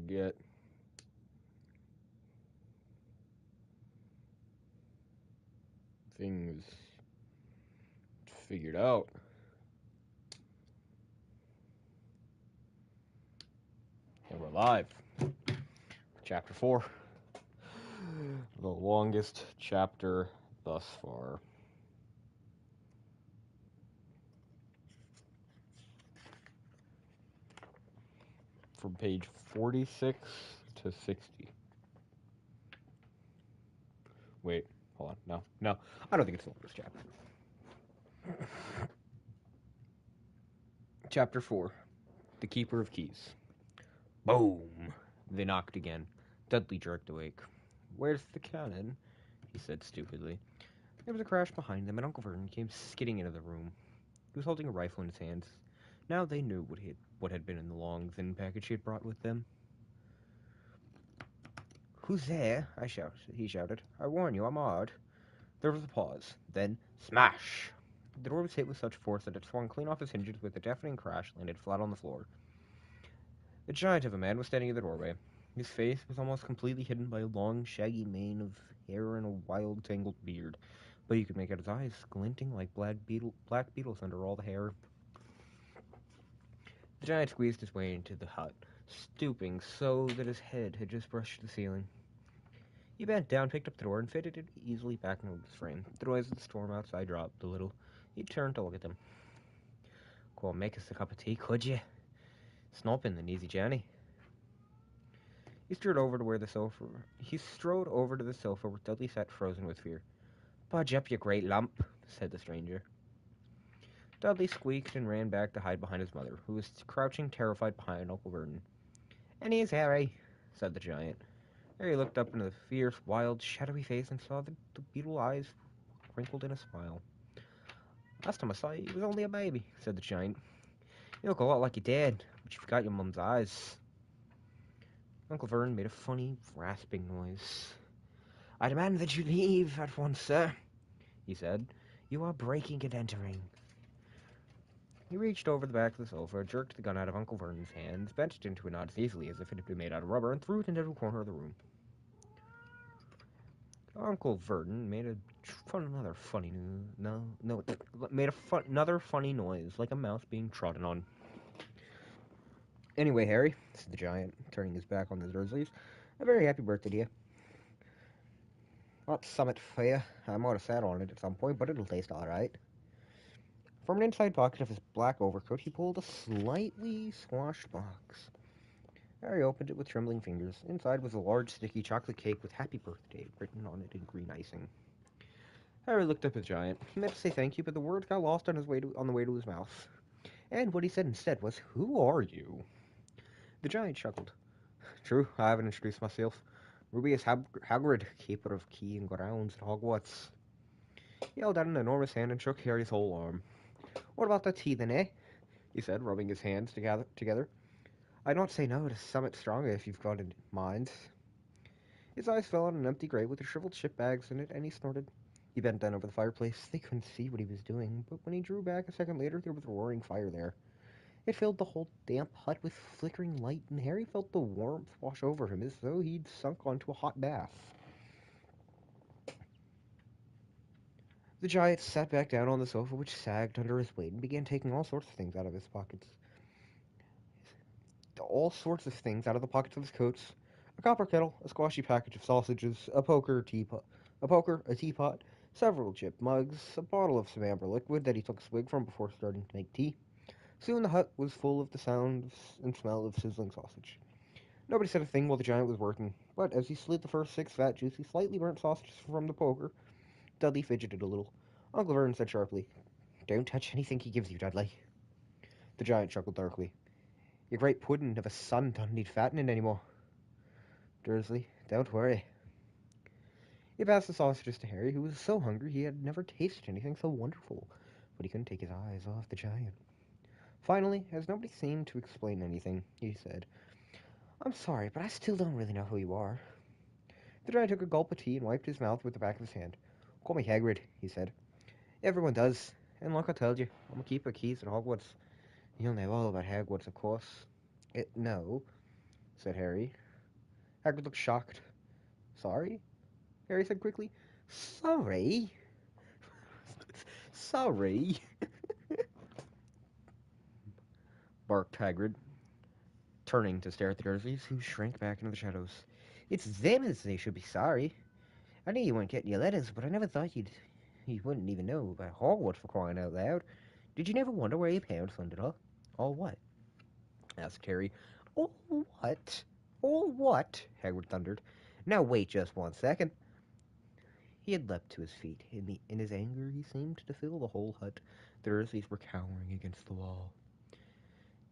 get things figured out. And we're live. Chapter 4. The longest chapter thus far. From page 46 to 60. Wait, hold on. No. I don't think it's the longest chapter. Chapter 4. The Keeper of Keys. Boom! They knocked again. Dudley jerked awake. "Where's the cannon?" he said stupidly. There was a crash behind them, and Uncle Vernon came skidding into the room. He was holding a rifle in his hands. Now they knew what had been in the long, thin package he had brought with them. "Who's there?" he shouted. "I warn you, I'm odd." There was a pause. Then, smash! The door was hit with such force that it swung clean off its hinges with a deafening crash, landed flat on the floor. A giant of a man was standing in the doorway. His face was almost completely hidden by a long, shaggy mane of hair and a wild, tangled beard, but you could make out his eyes glinting like black beetles under all the hair. The giant squeezed his way into the hut, stooping so that his head had just brushed the ceiling. He bent down, picked up the door, and fitted it easily back into its frame. The noise of the storm outside dropped a little. He turned to look at them. "Go on, make us a cup of tea, could you? It's not been an easy journey." He strode over to the sofa where Dudley sat frozen with fear. "Budge up, you great lump," said the stranger. Dudley squeaked and ran back to hide behind his mother, who was crouching terrified behind Uncle Vernon. "And here's Harry," said the giant. Harry looked up into the fierce, wild, shadowy face and saw that the beetle eyes wrinkled in a smile. "Last time I saw you, he was only a baby," said the giant. "You look a lot like your dad, but you forgot your mum's eyes." Uncle Vernon made a funny, rasping noise. "I demand that you leave at once, sir," he said. "You are breaking and entering." He reached over the back of the sofa, jerked the gun out of Uncle Vernon's hands, bent it into a knot as easily as if it had been made out of rubber, and threw it into a corner of the room. Uncle Vernon made another funny noise, like a mouse being trodden on. "Anyway, Harry," said the giant, turning his back on the Dursleys, "a very happy birthday to you. Got summit for you. I might have sat on it at some point, but it'll taste all right." From an inside pocket of his black overcoat, he pulled a slightly squashed box. Harry opened it with trembling fingers. Inside was a large, sticky chocolate cake with "Happy Birthday" written on it in green icing. Harry looked up at the giant. He meant to say thank you, but the words got lost on the way to his mouth. And what he said instead was, "Who are you?" The giant chuckled. "True, I haven't introduced myself. Rubeus Hagrid, keeper of key and grounds at Hogwarts." He held out an enormous hand and shook Harry's whole arm. "What about the tea, then, eh?" he said, rubbing his hands together. "I'd not say no to Summit Stronger if you've got it in mind." His eyes fell on an empty grate with the shriveled ship bags in it, and he snorted. He bent down over the fireplace. They couldn't see what he was doing, but when he drew back a second later, there was a roaring fire there. It filled the whole damp hut with flickering light, and Harry felt the warmth wash over him as though he'd sunk onto a hot bath. The giant sat back down on the sofa, which sagged under his weight, and began taking all sorts of things out of his pockets. All sorts of things out of the pockets of his coats. A copper kettle, a squashy package of sausages, a poker, a teapot, several chipped mugs, a bottle of some amber liquid that he took a swig from before starting to make tea. Soon the hut was full of the sounds and smell of sizzling sausage. Nobody said a thing while the giant was working, but as he slid the first 6 fat, juicy, slightly burnt sausages from the poker, Dudley fidgeted a little. Uncle Vernon said sharply, "Don't touch anything he gives you, Dudley." The giant chuckled darkly. "Your great pudding of a son doesn't need fattening anymore." "Dursley, don't worry." He passed the sausages to Harry, who was so hungry he had never tasted anything so wonderful, but he couldn't take his eyes off the giant. Finally, as nobody seemed to explain anything, he said, "I'm sorry, but I still don't really know who you are." The giant took a gulp of tea and wiped his mouth with the back of his hand. "Call me Hagrid," he said. "Everyone does. And like I told you, I'm a keeper of keys at Hogwarts. You'll know all about Hogwarts, of course." No," said Harry. Hagrid looked shocked. Sorry? Harry said quickly. Sorry? Sorry? barked Hagrid, turning to stare at the Dursleys, who shrank back into the shadows. It's them as they should be sorry. I knew you weren't getting your letters, but I never thought you wouldn't even know about Hogwarts for crying out loud. Did you never wonder where your parents landed up? All what? Asked Harry. All what? All what? Hagrid thundered. Now wait just 1 second. He had leapt to his feet. In his anger, he seemed to fill the whole hut. The Dursleys were cowering against the wall.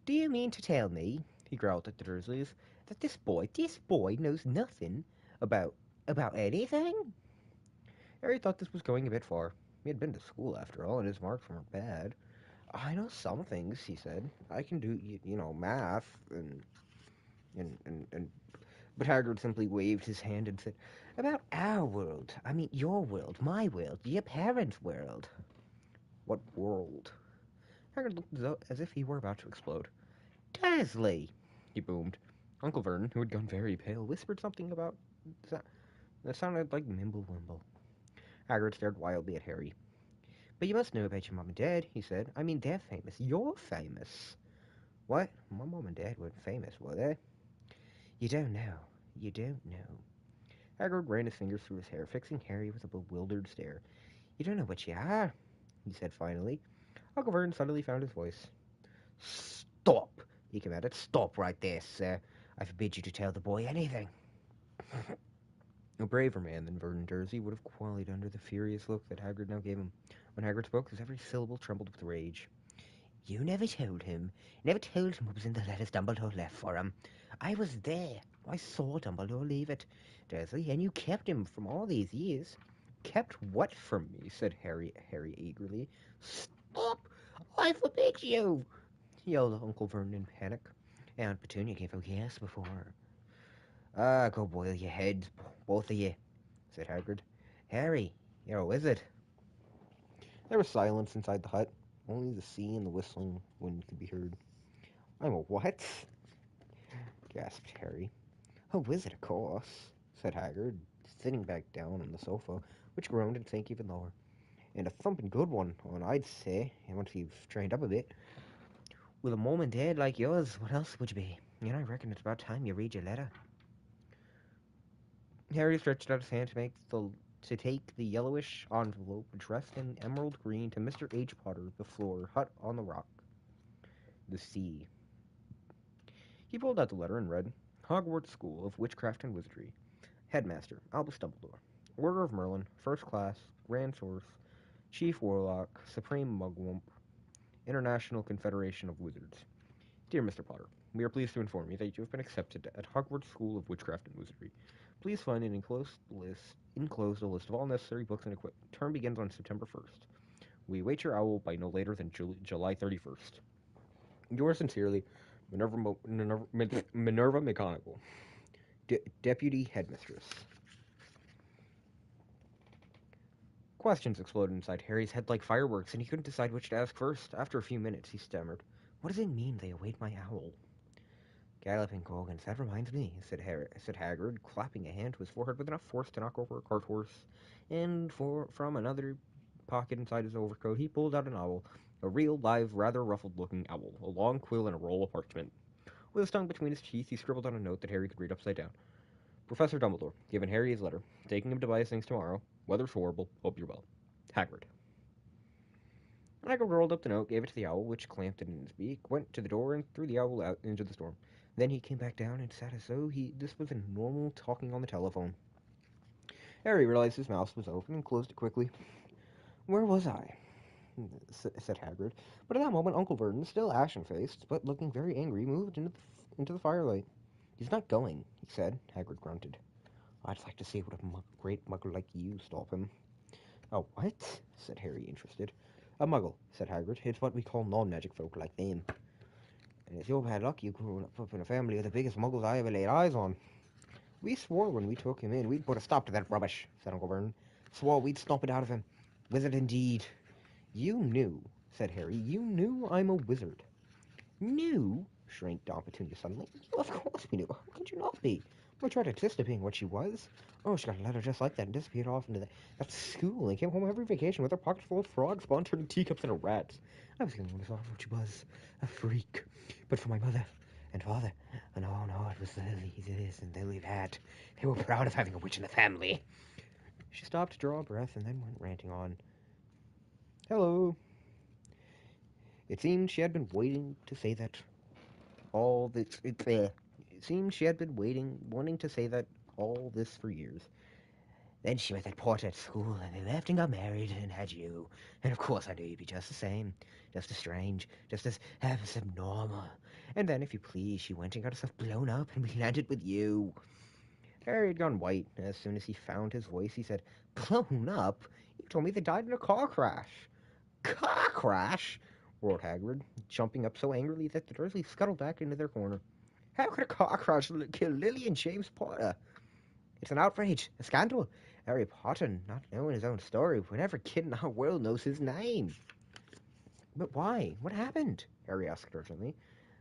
Do you mean to tell me, he growled at the Dursleys, that this boy knows nothing about anything? Harry thought this was going a bit far. He had been to school, after all, and his marks weren't bad. I know some things, he said. I can do, math, and But Hagrid simply waved his hand and said, about our world. I mean, your world, my world, your parents' world. What world? Hagrid looked as if he were about to explode. Dursley, he boomed. Uncle Vernon, who had gone very pale, whispered something about that sounded like Mimblewimble. Hagrid stared wildly at Harry. But you must know about your mom and dad, he said. I mean, they're famous. You're famous. What? My mom and dad weren't famous, were they? You don't know. You don't know. Hagrid ran his fingers through his hair, fixing Harry with a bewildered stare. You don't know what you are, he said finally. Uncle Vernon suddenly found his voice. Stop, he commanded. Stop right there, sir. I forbid you to tell the boy anything. A braver man than Vernon Dursley would have quailed under the furious look that Hagrid now gave him. When Hagrid spoke, his every syllable trembled with rage. You never told him. Never told him what was in the letters Dumbledore left for him. I was there. I saw Dumbledore leave it, Dursley, and you kept him from all these years. Kept what from me? Said Harry eagerly. Stop! I forbid you! Yelled Uncle Vernon in panic. Aunt Petunia gave a gasp before her. Ah, go boil your heads, both of you, said Hagrid. Harry, you're a wizard. There was silence inside the hut. Only the sea and the whistling wind could be heard. I'm a what? Gasped Harry. A wizard, of course, said Hagrid, sitting back down on the sofa, which groaned and sank even lower. And a thumping good one, I'd say, once you've trained up a bit. With a mom and dad like yours, what else would you be? I reckon it's about time you read your letter. Harry stretched out his hand to take the yellowish envelope dressed in emerald green to Mr. H. Potter, the floor, hut on the rock. The sea. He pulled out the letter and read, Hogwarts School of Witchcraft and Wizardry. Headmaster, Albus Dumbledore. Order of Merlin, First Class, Grand Source, Chief Warlock, Supreme Mugwump, International Confederation of Wizards. Dear Mr. Potter, we are pleased to inform you that you have been accepted at Hogwarts School of Witchcraft and Wizardry. Please find an enclosed a list of all necessary books and equipment. Term begins on September 1st. We await your owl by no later than July 31st. Yours sincerely, Minerva McGonagall, Deputy Headmistress. Questions exploded inside Harry's head like fireworks, and he couldn't decide which to ask first. After a few minutes, he stammered, What does it mean they await my owl? Galloping Gorgons, that reminds me, said Hagrid, clapping a hand to his forehead with enough force to knock over a cart horse. And from another pocket inside his overcoat, he pulled out an owl, a real, live, rather ruffled-looking owl, a long quill and a roll of parchment. With his tongue between his teeth, he scribbled on a note that Harry could read upside down. Professor Dumbledore, given Harry his letter, taking him to buy his things tomorrow. Weather's horrible. Hope you're well. Hagrid. Hagrid rolled up the note, gave it to the owl, which clamped it in his beak, went to the door, and threw the owl out into the storm. Then he came back down and sat as though this was a normal talking on the telephone. Harry realized his mouth was open and closed it quickly. Where was I? Said Hagrid. But at that moment, Uncle Vernon, still ashen-faced, but looking very angry, moved into the firelight. He's not going, he said. Hagrid grunted. I'd like to see what a great muggle like you stop him. A what? Said Harry, interested. A muggle, said Hagrid. It's what we call non-magic folk like them. And it's your bad luck you grew up in a family of the biggest muggles I ever laid eyes on. We swore when we took him in we'd put a stop to that rubbish, said Uncle Vernon. Swore we'd stomp it out of him. Wizard indeed. You knew, said Harry. You knew I'm a wizard. Knew? shrieked Aunt Petunia suddenly. Of course we knew. How could you not be? We tried to insist being what she was. Oh, she got a letter just like that and disappeared off into that school and came home every vacation with her pocket full of frogs, spawn turning teacups into rats. I was the only one who thought what she was. A freak. But for my mother and father, oh, no, it was the this and Lily that. They were proud of having a witch in the family. She stopped to draw a breath and then went ranting on. Hello. It seemed she had been waiting to say that all this. It seemed she had been wanting to say that all this for years. Then she met that Porter at school, and they left and got married and had you. And of course I knew you'd be just the same, just as strange, just as abnormal. And then, if you please, she went and got herself blown up, and we landed with you. Harry had gone white. As soon as he found his voice, he said, "Blown up? You told me they died in a car crash." "Car crash?" roared Hagrid, jumping up so angrily that the Dursleys scuttled back into their corner. "How could a car crash kill Lily and James Potter? It's an outrage, a scandal. Harry Potter not knowing his own story when every kid in our world knows his name." "But why? What happened?" Harry asked urgently.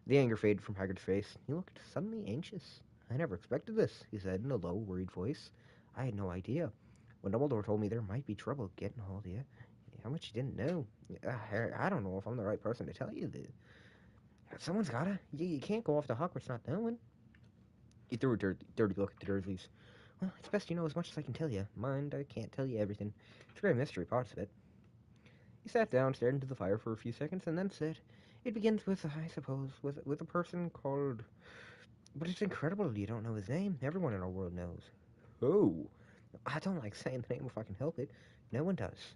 The anger faded from Hagrid's face. He looked suddenly anxious. "I never expected this," he said in a low, worried voice. "I had no idea. When Dumbledore told me there might be trouble getting a hold of you, how much you didn't know. Harry, I don't know if I'm the right person to tell you this. Someone's gotta. You can't go off to Hogwarts not knowing." He threw a dirty look at the Dursleys. "Well, it's best you know as much as I can tell you. Mind, I can't tell you everything. It's a great mystery, parts of it." He sat down, stared into the fire for a few seconds, and then said, "It begins with, I suppose, with a person called... But it's incredible you don't know his name. Everyone in our world knows." "Who?" "I don't like saying the name if I can help it. No one does."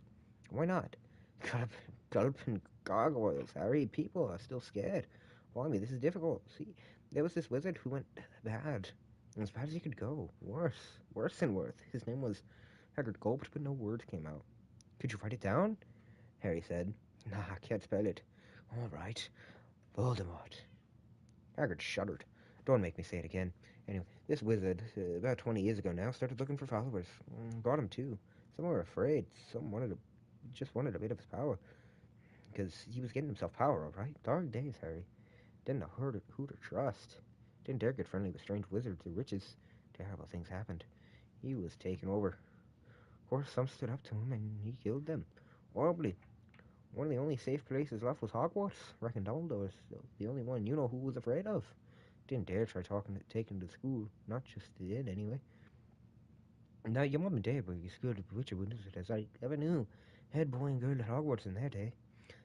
"Why not?" "Gulp, gulp and gargoyles, Harry. People are still scared. Blimey, this is difficult. See, there was this wizard who went bad. As bad as he could go. Worse than worse. His name was..." Hagrid gulped, but no words came out. "Could you write it down?" Harry said. "Nah, I can't spell it." "All right. Voldemort." Hagrid shuddered. "Don't make me say it again. Anyway, this wizard, about 20 years ago now, started looking for followers. Brought him too. Some were afraid. Some just wanted a bit of his power. Because he was getting himself power, all right. Dark days, Harry. Didn't know who to trust. Didn't dare get friendly with strange wizards or witches. Terrible things happened. He was taken over. Of course, some stood up to him, and he killed them. Horribly. One of the only safe places left was Hogwarts. Reckon Dumbledore was the only one you know who was afraid of. Didn't dare try taking to school. Not just did, anyway. Now, your mom and dad were as good at witcher wizard as I ever knew. Head boy and girl at Hogwarts in their day.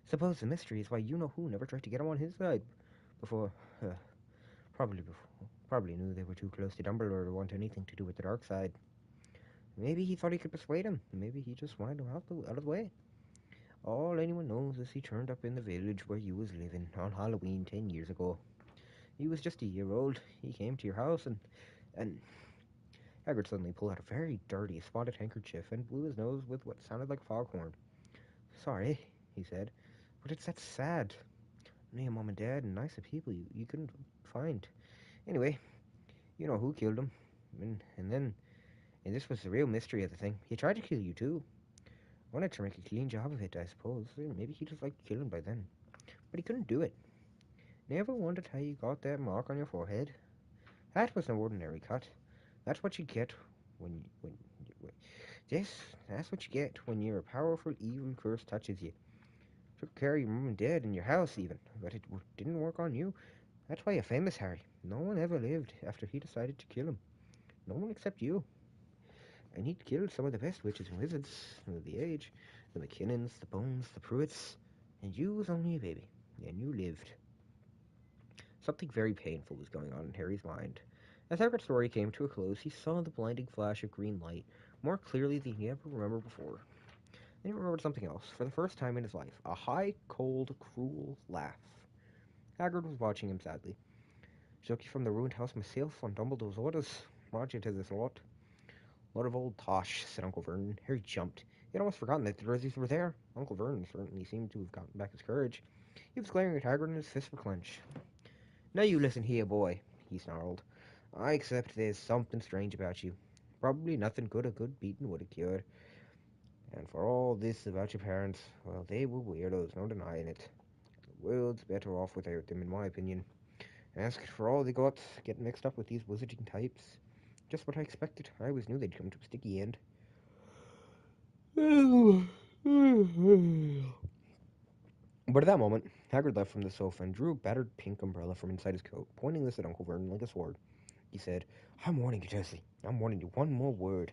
Suppose the mystery is why you know who never tried to get him on his side before. Uh, probably knew they were too close to Dumbledore to want anything to do with the dark side. Maybe he thought he could persuade him. Maybe he just wanted him out of the way. All anyone knows is he turned up in the village where you was living on Halloween 10 years ago. He was just a year old. He came to your house and Hagrid suddenly pulled out a very dirty, spotted handkerchief and blew his nose with what sounded like foghorn. "Sorry," he said, "but it's that sad. Me and Mom and Dad and nicer people you couldn't find. Anyway, you know who killed him. And this was the real mystery of the thing. He tried to kill you too. Wanted to make a clean job of it, I suppose. Maybe he just liked killing by then. But he couldn't do it. Never wondered how you got that mark on your forehead. That was no ordinary cut. That's what you get when this. That's what you get when your powerful evil curse touches you. Took care of your mom and dad and your house even, but it didn't work on you. That's why you're famous, Harry. No one ever lived after he decided to kill him. No one except you. And he'd killed some of the best witches and wizards of the age. The McKinnons, the Bones, the Pruitts. And you was only a baby. And you lived." Something very painful was going on in Harry's mind. As Hagrid's story came to a close, he saw the blinding flash of green light more clearly than he ever remembered before. Then he remembered something else, for the first time in his life. A high, cold, cruel laugh. Hagrid was watching him sadly. "Took you from the ruined house myself on Dumbledore's orders. Brought you to this lot of old tosh," said Uncle Vernon. Harry jumped. He had almost forgotten that the Dursleys were there. Uncle Vernon certainly seemed to have gotten back his courage. He was glaring at Hagrid and his fists were clenched. "Now you listen here, boy," he snarled. "I accept there's something strange about you. Probably nothing good a good beating would have cured. And for all this about your parents, well, they were weirdos, no denying it. The world's better off without them, in my opinion. Asked for all they got, getting mixed up with these wizarding types. Just what I expected. I always knew they'd come to a sticky end. But at that moment, Hagrid left from the sofa and drew a battered pink umbrella from inside his coat, pointing this at Uncle Vernon like a sword. He said, I'm warning you, Dursley. I'm warning you one more word.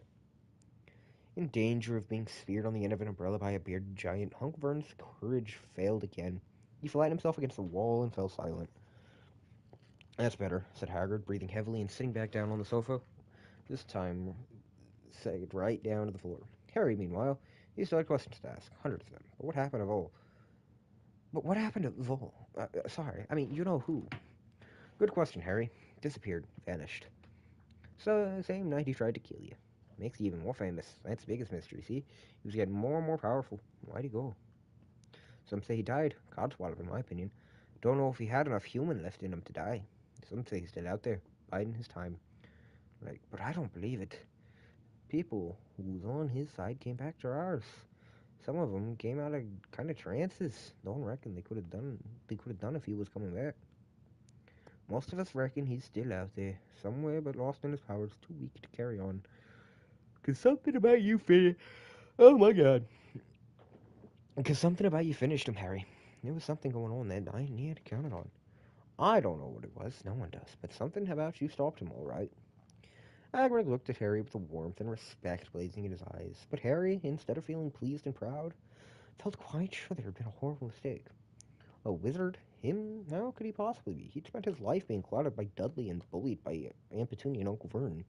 In danger of being speared on the end of an umbrella by a bearded giant, Uncle Vernon's courage failed again. He flattened himself against the wall and fell silent. That's better, said Hagrid, breathing heavily and sitting back down on the sofa. This time, sagged right down to the floor. Harry, meanwhile, he still had questions to ask, hundreds of them. But what happened to Vol? But what happened to Vol? Sorry, I mean, you know who. Good question, Harry. Disappeared, vanished. So, same night he tried to kill you. Makes you even more famous. That's the biggest mystery, see? He was getting more and more powerful. Why'd he go? Some say he died. Codswallop, in my opinion. Don't know if he had enough human left in him to die. Some say he's still out there, biding his time. Like, but I don't believe it. People who was on his side came back to ours. Some of them came out of kind of trances. Don't reckon they could have done. They could have done if he was coming back. Most of us reckon he's still out there, somewhere but lost in his powers, too weak to carry on. 'Cause something about you finished. Oh my god. 'Cause something about you finished him, Harry. There was something going on that night, and he had to count it on. I don't know what it was. No one does. But something about you stopped him, all right. Hagrid looked at Harry with the warmth and respect blazing in his eyes. But Harry, instead of feeling pleased and proud, felt quite sure there had been a horrible mistake. A wizard? Him? How could he possibly be? He'd spent his life being clouded by Dudley and bullied by Aunt Petunia and Uncle Vernon.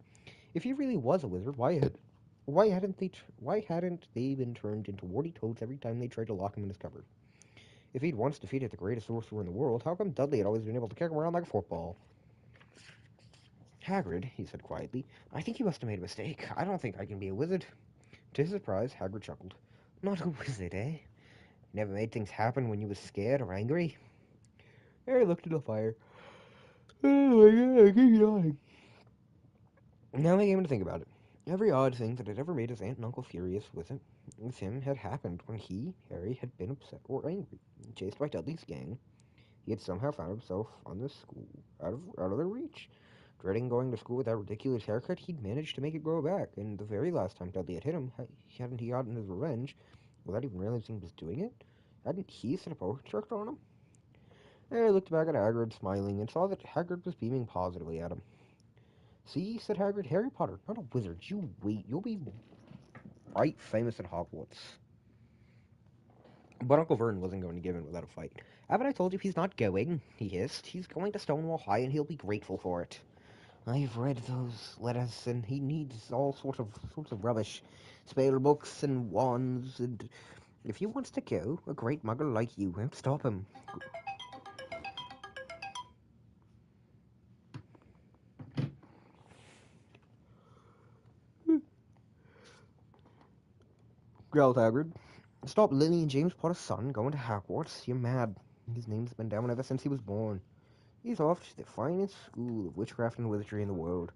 If he really was a wizard, why hadn't they been turned into warty toads every time they tried to lock him in his cupboard? If he'd once defeated the greatest sorcerer in the world, how come Dudley had always been able to kick him around like a football? Hagrid, he said quietly, I think you must have made a mistake. I don't think I can be a wizard. To his surprise, Hagrid chuckled. Not a wizard, eh? Never made things happen when you was scared or angry? Harry looked at the fire. Oh my god, I keep yawning. Now I came to think about it. Every odd thing that had ever made his aunt and uncle furious with him had happened when he, Harry, had been upset or angry. Chased by Dudley's gang, he had somehow found himself on the school out of their reach. Dreading going to school with that ridiculous haircut, he'd managed to make it grow back, and the very last time Dudley had hit him, hadn't he gotten his revenge without even realizing he was doing it? Hadn't he set a poker trick on him? Harry looked back at Hagrid, smiling, and saw that Hagrid was beaming positively at him. See, said Hagrid, Harry Potter, not a wizard. You wait, you'll be right famous at Hogwarts. But Uncle Vernon wasn't going to give in without a fight. Haven't I told you he's not going? He hissed. He's going to Stonewall High, and he'll be grateful for it. I've read those letters, and he needs all sorts of rubbish, spell books and wands, and if he wants to go, a great muggle like you won't stop him. Growled Hagrid. Stop Lily and James Potter's son going to Hogwarts. You're mad. His name's been down ever since he was born. He's off to the finest school of witchcraft and wizardry in the world.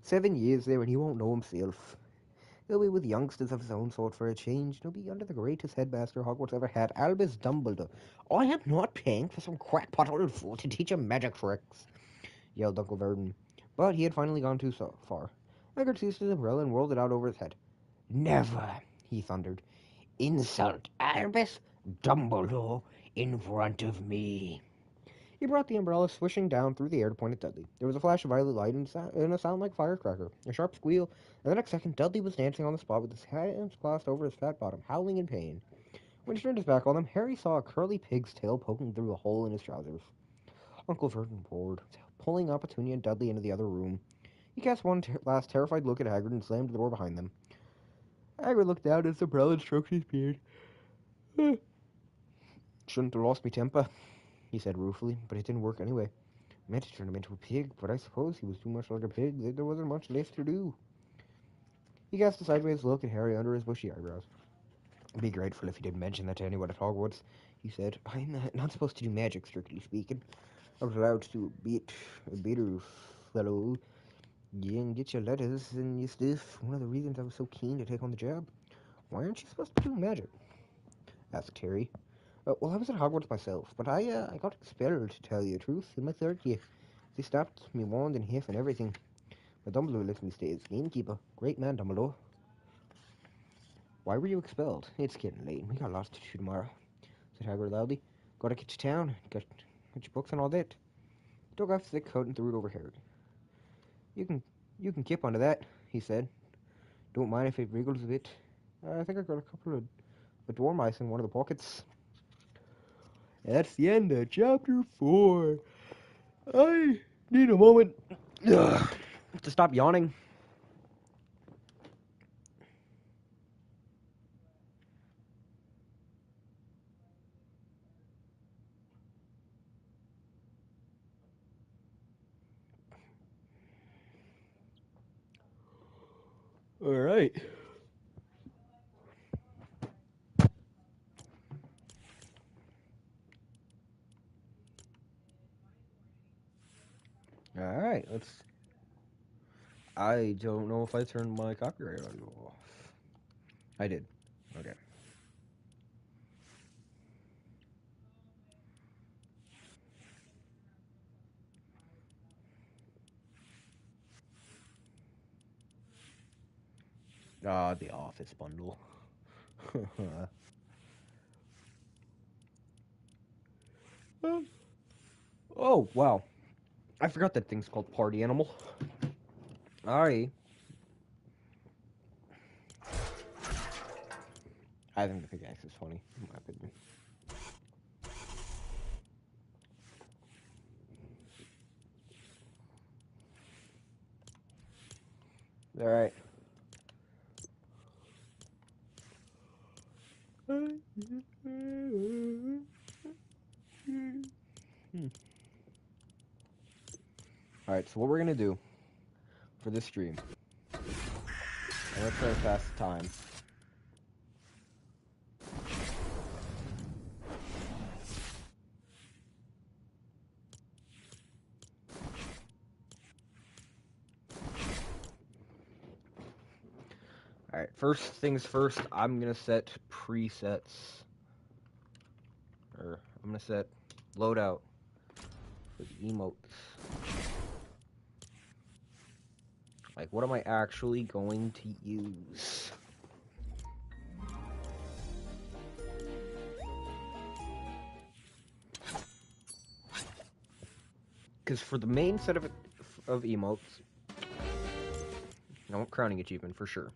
7 years there and he won't know himself. He'll be with youngsters of his own sort for a change. He'll be under the greatest headmaster Hogwarts ever had, Albus Dumbledore. I am not paying for some crackpot old fool to teach him magic tricks, yelled Uncle Vernon. But he had finally gone too far. Hagrid seized his umbrella and whirled it out over his head. Never, he thundered, insult Albus Dumbledore in front of me. He brought the umbrella swishing down through the air to point at Dudley. There was a flash of violet light and a sound like a firecracker, a sharp squeal, and the next second Dudley was dancing on the spot with his hands clasped over his fat bottom, howling in pain. When he turned his back on them, Harry saw a curly pig's tail poking through a hole in his trousers. Uncle Vernon roared, pulling up Petunia and Dudley into the other room. He cast one last terrified look at Hagrid and slammed the door behind them. Hagrid looked down at his umbrella and stroked his beard. Shouldn't have lost me temper, he said ruefully, but it didn't work anyway. I meant to turn him into a pig, but I suppose he was too much like a pig that there wasn't much left to do. He cast a sideways look at Harry under his bushy eyebrows. I'd be grateful if you didn't mention that to anyone at Hogwarts, he said. I'm not supposed to do magic, strictly speaking. I was allowed to do a bit of fellow. You didn't get your letters and your stuff. One of the reasons I was so keen to take on the job. Why aren't you supposed to be doing magic? Asked Harry. Well, I was at Hogwarts myself, but I got expelled, to tell you the truth, in my third year. They snapped me wand in half and everything. But Dumbledore let me stay as gamekeeper. Great man, Dumbledore. Why were you expelled? It's getting late. We got lots to do tomorrow, said Hagrid loudly. Gotta get to town. Got your books and all that. He took off his thick coat and threw it over Harry. You can you can kip onto that, he said. Don't mind if it wriggles a bit. I think I got a couple of dormice in one of the pockets. That's the end of chapter 4. I need a moment to stop yawning. All right. All right. Let's. I don't know if I turned my copyright audio off. I did. Okay. The Office bundle. Oh, wow. I forgot that thing's called Party Animal. I think the pickaxe is funny, in my opinion. Alright. Alright, so what we're gonna do for this stream, I'm gonna try to pass the time. Alright, first things first, I'm gonna set presets. Or, I'm gonna set loadout for the emotes. Like, what am I actually going to use? Because for the main set of emotes, I want crowning achievement for sure.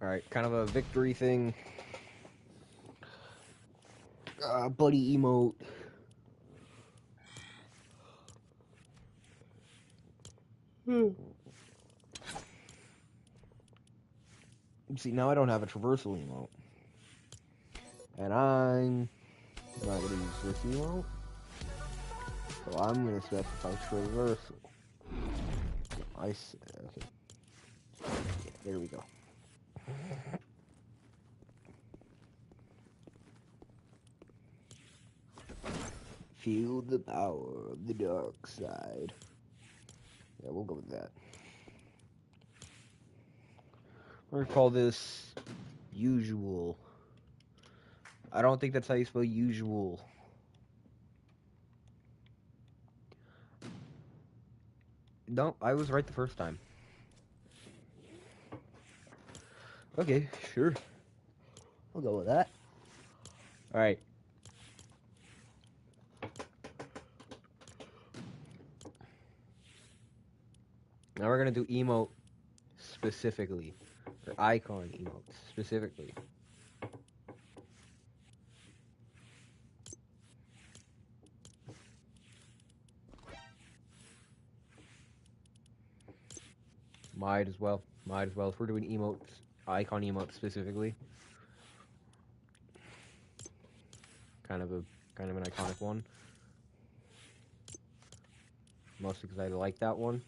Alright, kind of a victory thing. Buddy emote. See, now I don't have a traversal emote. And I'm not going to use this emote. So I'm going to specify traversal. Okay. Yeah, there we go. Feel the power of the dark side. Yeah, we'll go with that. We're going to call this usual. I don't think that's how you spell usual. No, I was right the first time. Okay, sure. We'll go with that. Alright. Now we're going to do emote specifically. Or icon emotes specifically. Might as well. If we're doing emotes, icon emotes specifically. Kind of an iconic one. Mostly because I like that one.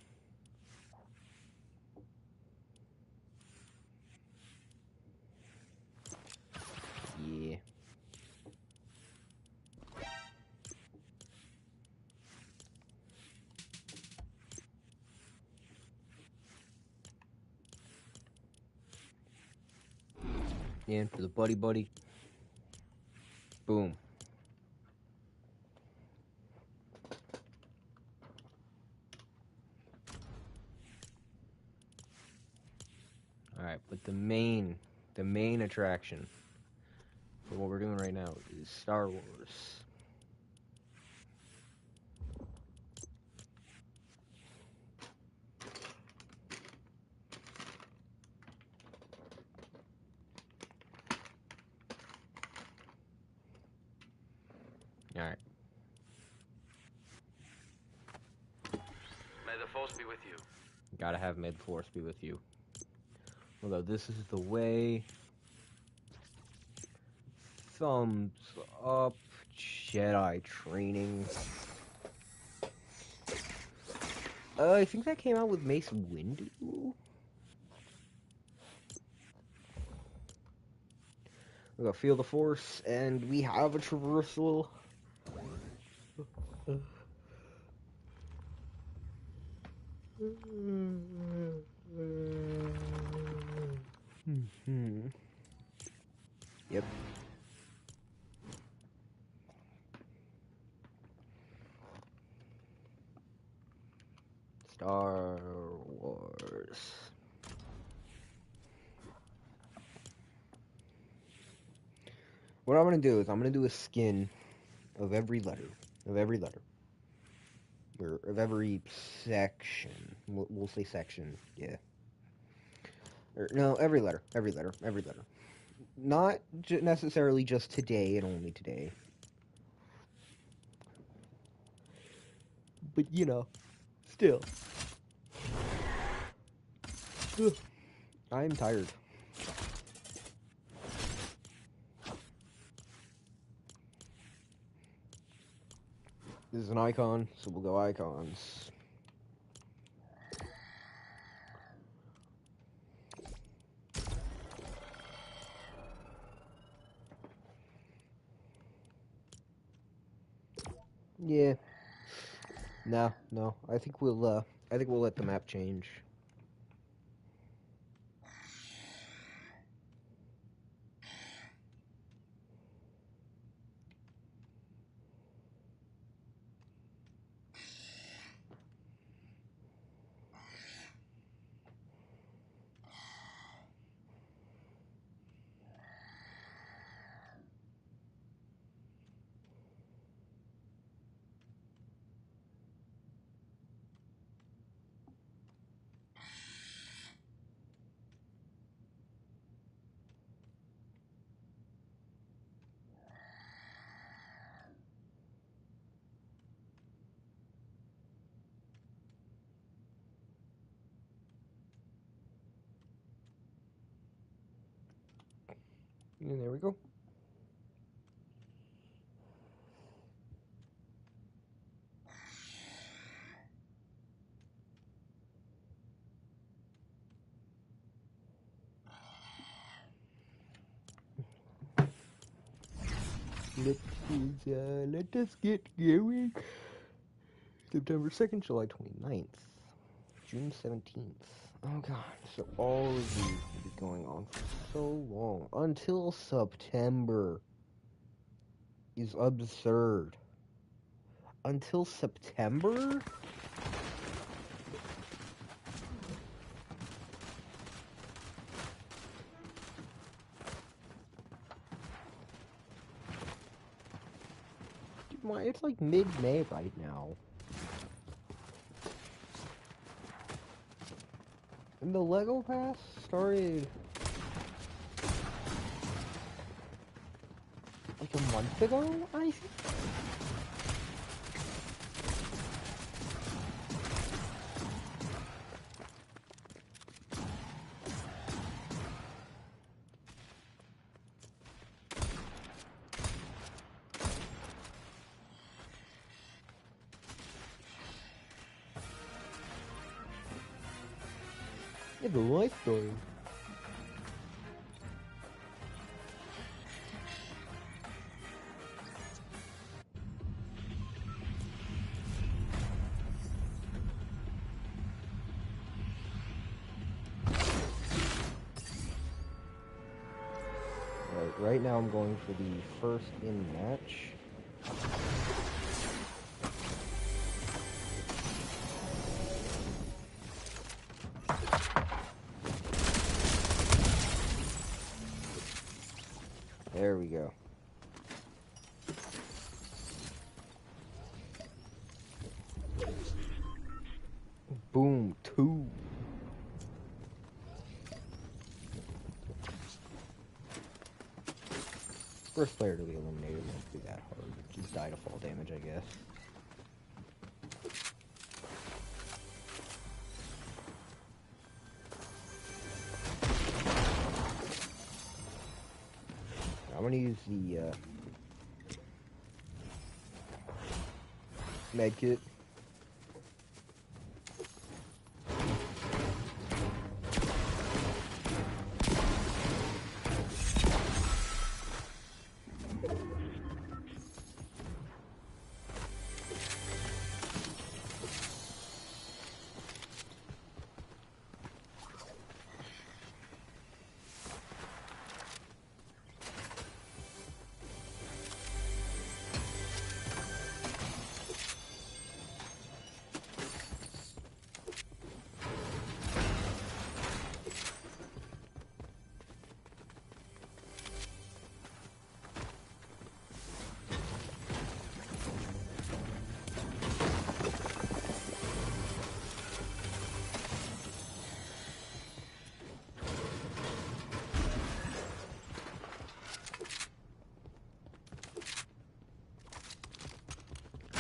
Yeah. In for the buddy buddy. Boom. Alright, but the main attraction for what we're doing right now is Star Wars. Alright. May the Force be with you. Gotta have May the Force be with you. Although this is the way. Thumbs up, Jedi training. I think that came out with Mace Windu. We got Feel the Force, and we have a traversal. Yep. Star Wars. What I'm gonna do is I'm gonna do a skin of every letter, or of every section. We'll say section, yeah. Or, no, every letter. Not necessarily just today and only today. But, you know, still. I'm tired. This is an icon, so we'll go icons. Yeah. No. I think we'll let the map change. And there we go. Let us get going. September 2nd, July 29th, June 17th. Oh god, so all of these will be going on for so long. Until September is absurd. Until September? It's like mid-May right now. And the Lego Pass started like a month ago, I think? Yeah, the life story. Right now I'm going for the first in match. There we go. Boom, 2. First player to be eliminated won't be that hard. Just die to fall damage, I guess. I'm gonna use the med kit.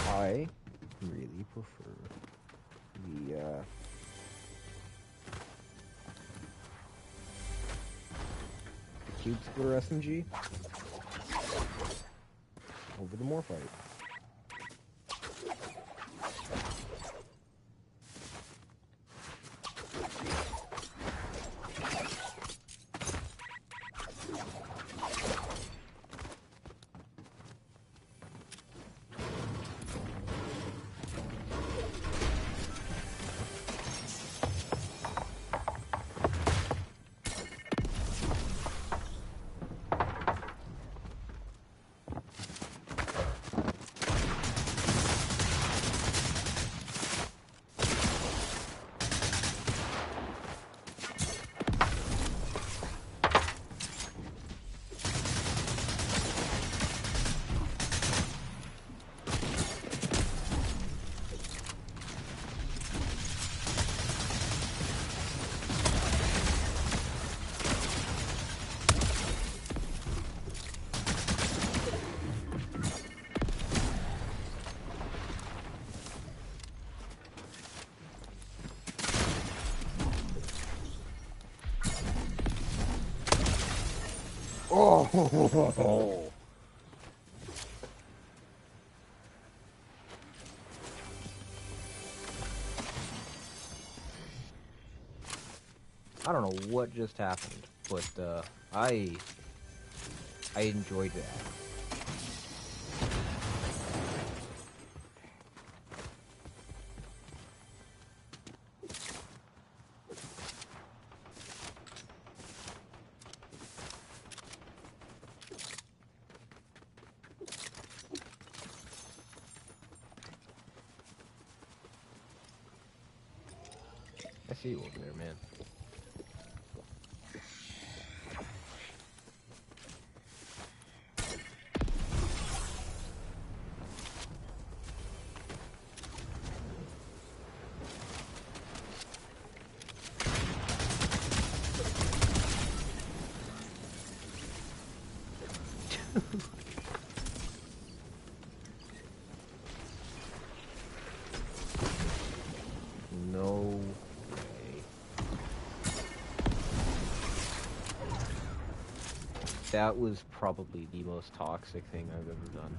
I really prefer the Cube Splitter SMG over the Morphite. Oh! I don't know what just happened, but I enjoyed that. I see you over there, man. No way. That was probably the most toxic thing I've ever done.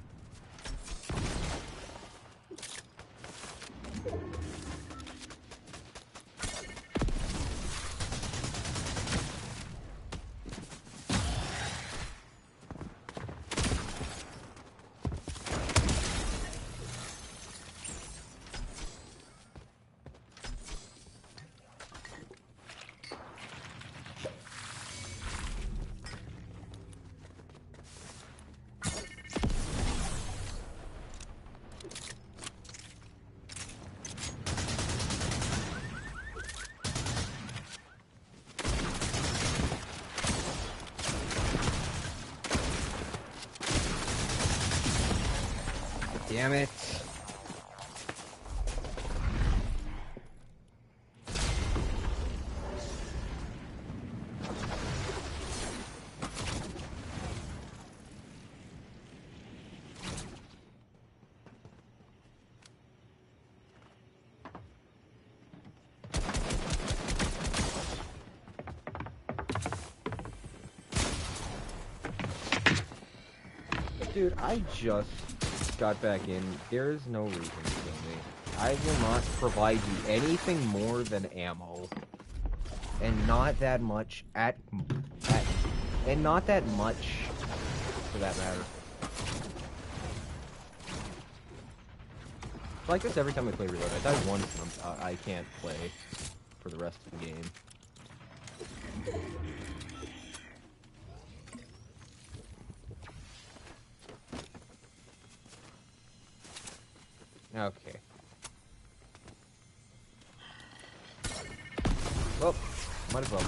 Damn it. Dude, I just got back in. There is no reason to kill me. I will not provide you anything more than ammo. And not that much and not that much for that matter. It's like this every time I play Reload. I die once and I can't play for the rest of the game. Okay. Well, might as well.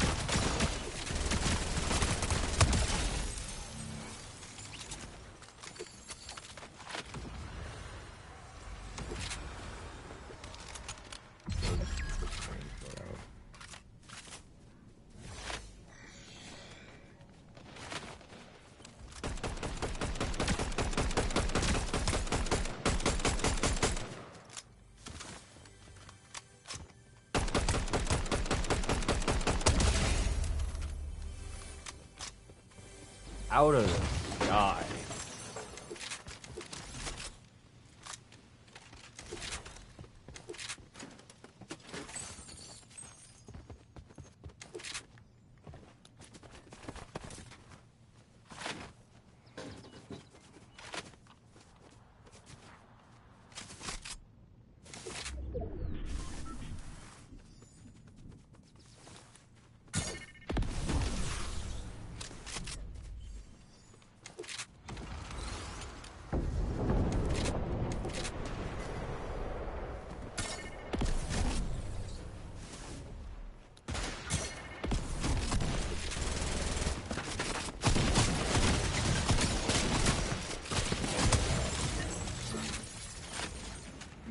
Out of the sky.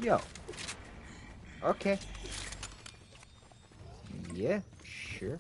Yo. Okay. Yeah, sure.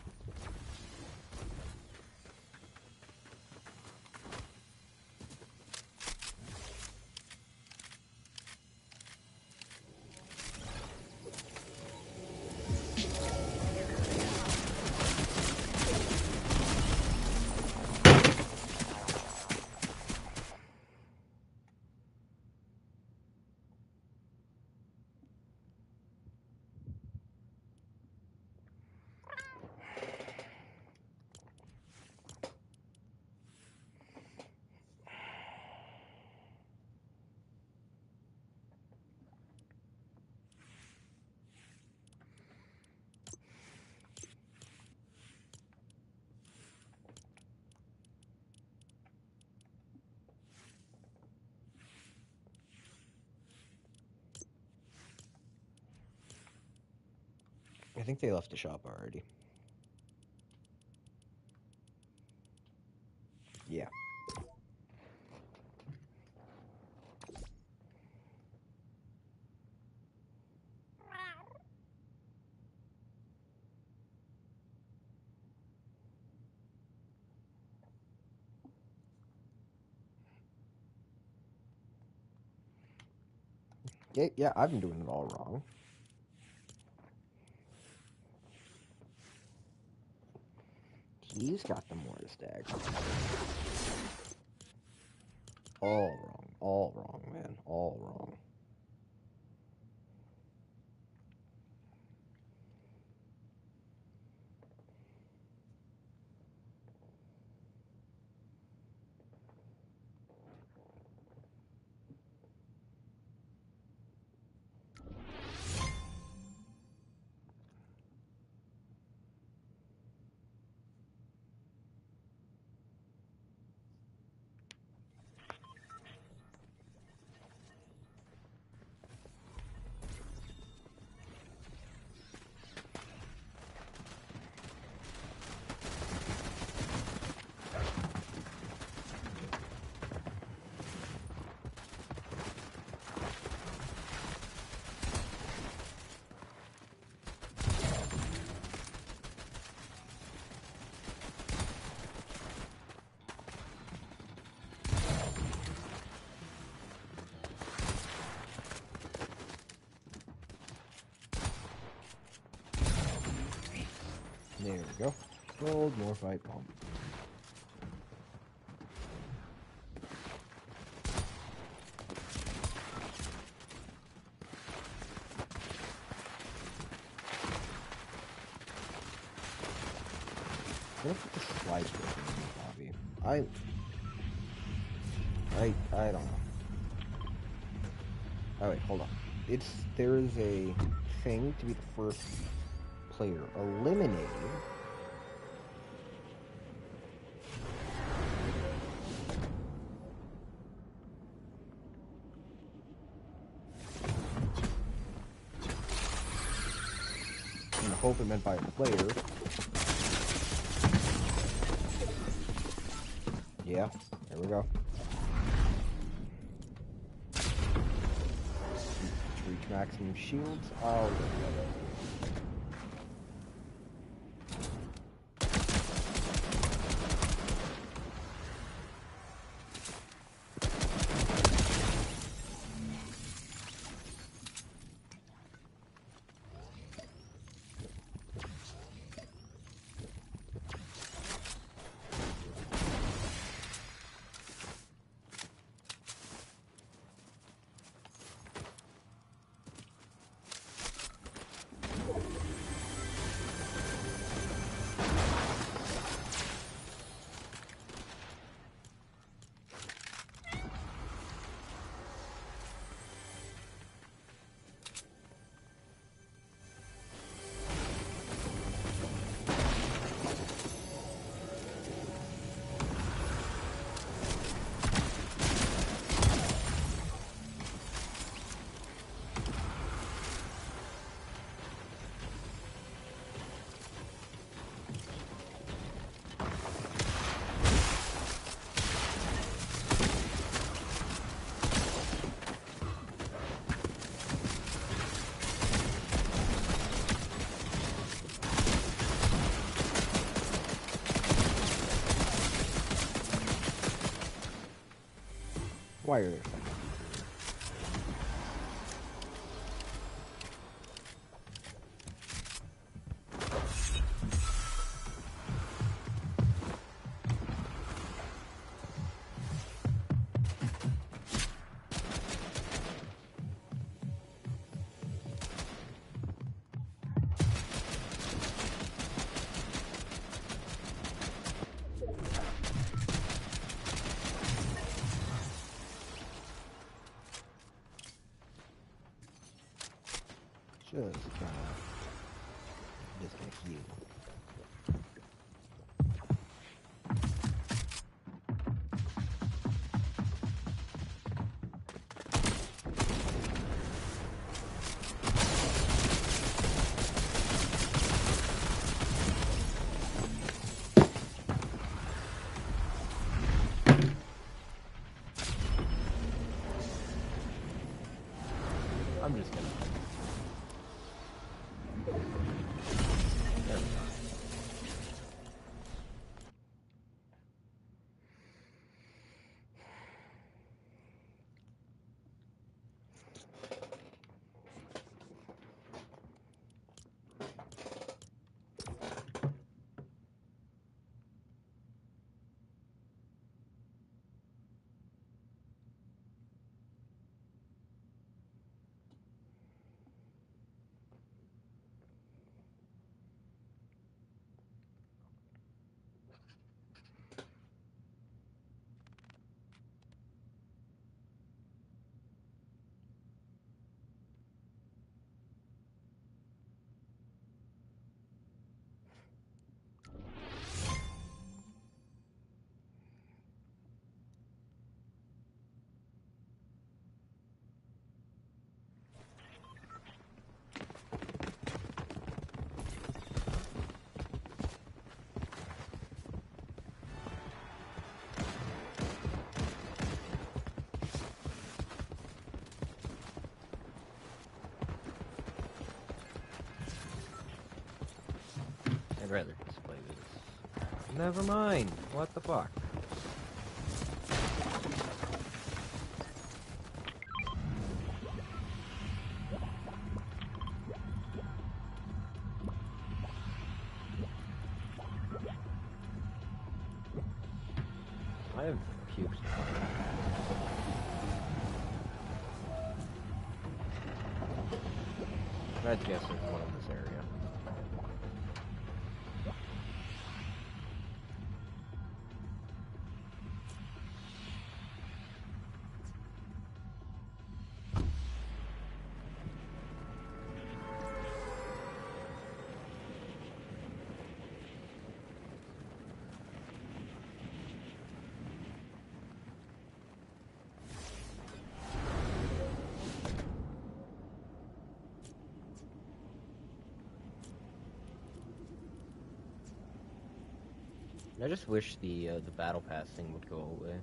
I think they left the shop already. Yeah. Yeah, I've been doing it all wrong. He's got the mortis dagger. All wrong, man. All wrong. There we go. Gold, more fight bomb. I'm gonna put the slide switch in the lobby. I don't know. Oh wait, hold on. There is a thing to be the first player eliminated. And I hope it meant by a player. Yeah, there we go. Reach maximum shields. Oh, why are there some? Just gonna heal. I'm just gonna. There we go. I'd rather display this. Never mind. What the fuck? I have cubes. I'd guess there's one in this area. I just wish the battle pass thing would go away.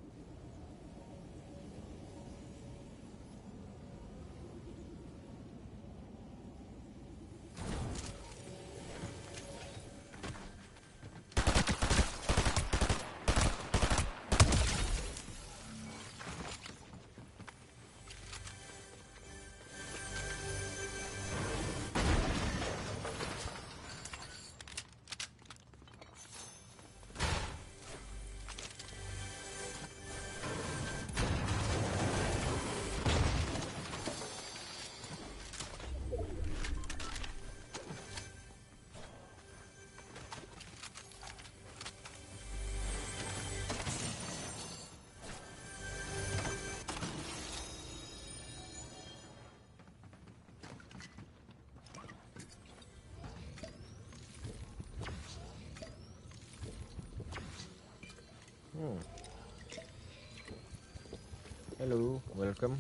Hello, welcome.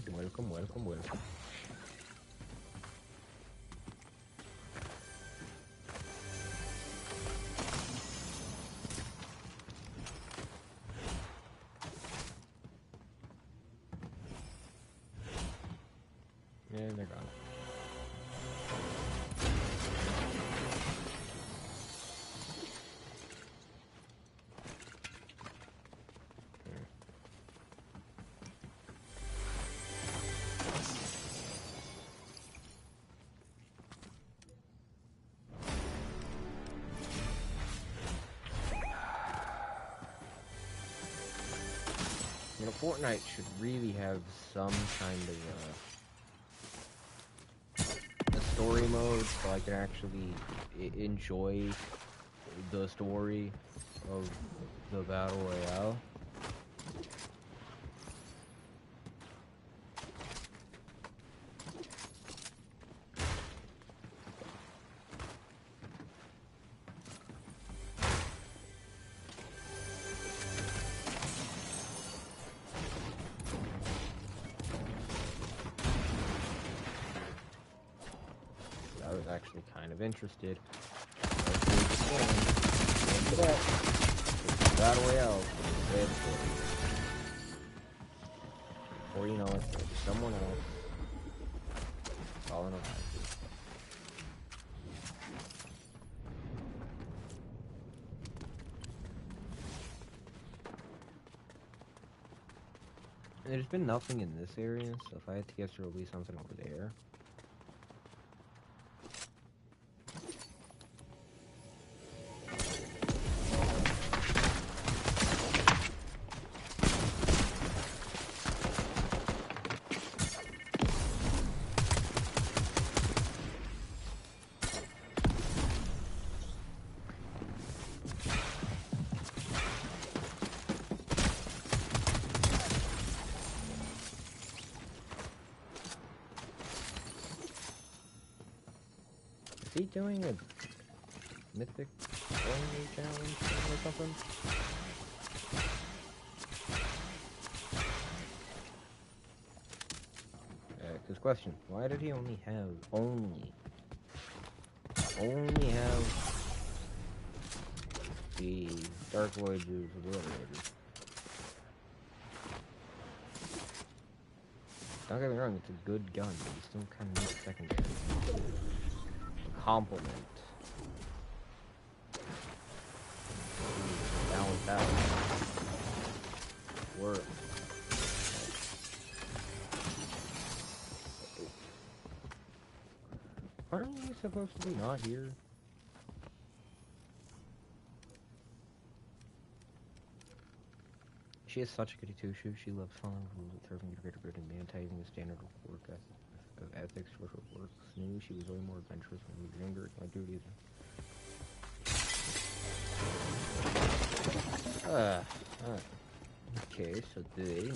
And they're gone. You know, Fortnite should really have some kind of a story mode so I can actually enjoy the story of the Battle Royale. I was actually kind of interested. Battle Royale. Before you know it, there'll be someone else falling around. And there's been nothing in this area, so if I had to guess, there will be something over there. Is he doing a mythic only challenge or something? Because question, why did he only have the Dark Voyages or whatever it is? Don't get me wrong, it's a good gun, but you still kind of need secondary. Compliment. Balance out. Work. Aren't we supposed to be not here? she is such a goody two-shoes. She loves following rules, observing the greater good, and maintaining the standard of work of ethics for her work. Knew she was way more adventurous when we were younger. My duties. Okay, so they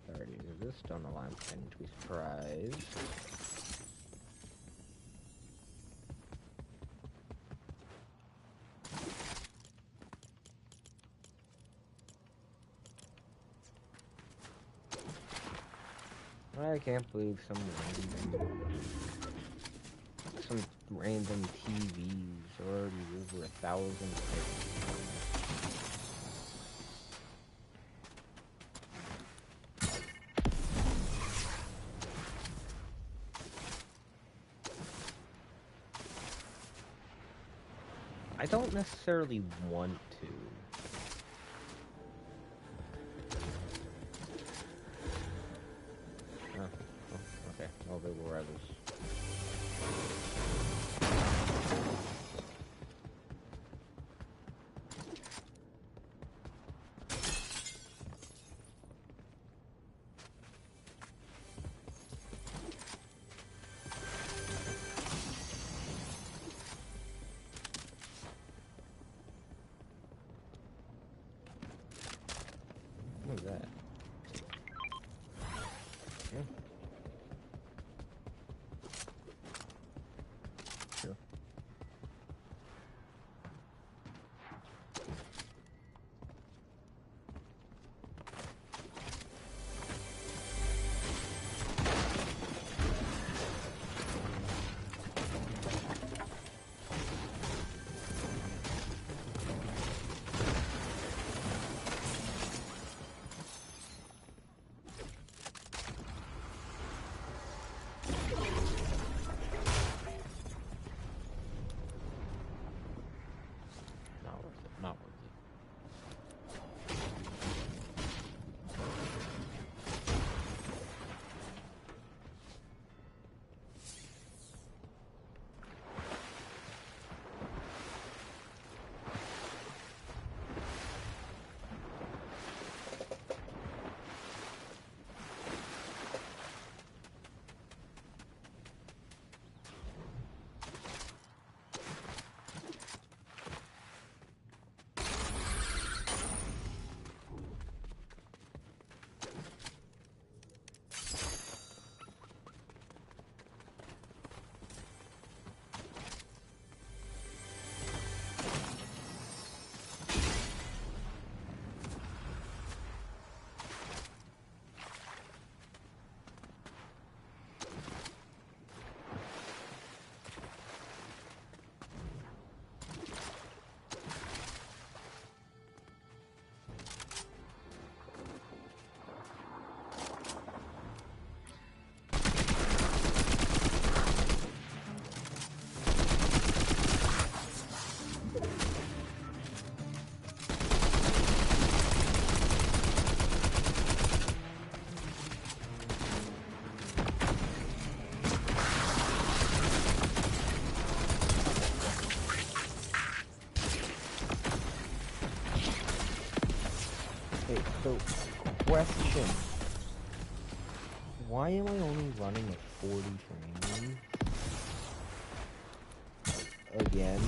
already knew this. Don't know why I'm pretending to be surprised. I can't believe some random TVs are already over 1,000. I don't necessarily want to. Okay. Oh, they were others. What is that? Yeah. Sure. Not worth it. Not worth it. Hey, so, question. Why am I only running at 40 frames? Again?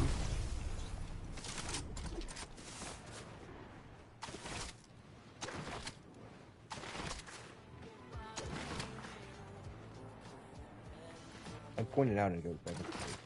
I pointed out and it goes back up to 60.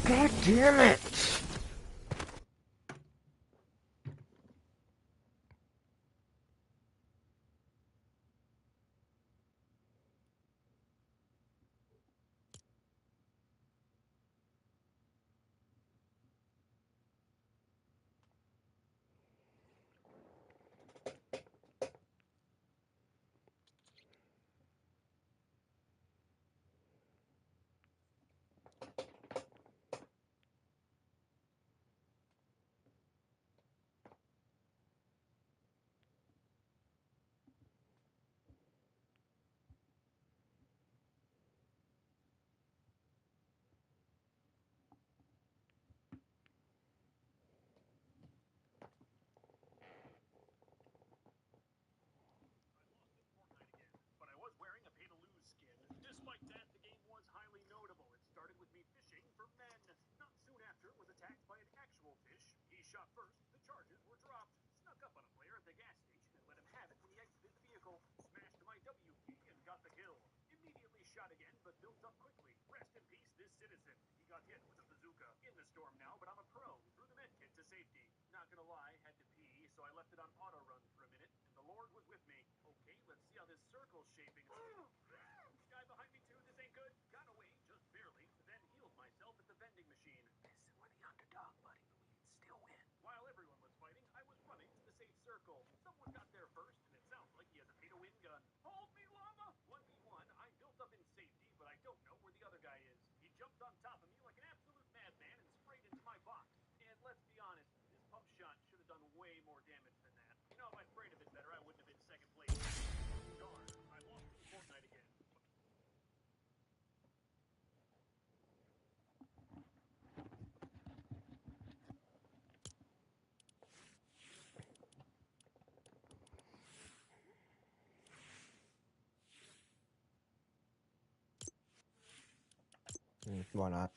God damn it! First, the charges were dropped. Snuck up on a player at the gas station and let him have it when he exited the vehicle. Smashed my W key and got the kill. Immediately shot again, but built up quickly. Rest in peace, this citizen. He got hit with a bazooka. In the storm now, but I'm a pro. Threw the med kit to safety. Not gonna lie, had to pee, so I left it on auto run for a minute, and the Lord was with me. Okay, let's see how this circle's shaping. Guy behind me too, this ain't good. Got away, just barely, then healed myself at the vending machine. Listen, we're the underdog, buddy, but we can still win. While everyone was fighting, I was running to the safe circle. Someone got there first, and it sounds like he has a pay-to-win gun. Hold me, llama! 1v1, I'm built up in safety, but I don't know where the other guy is. He jumped on top of me like an absolute madman and sprayed into my box. And let's be honest, this pump shot should have done way more damage than that. You know, if I sprayed a bit better, I wouldn't have been second place. Darn, I lost to Fortnite again. Why not?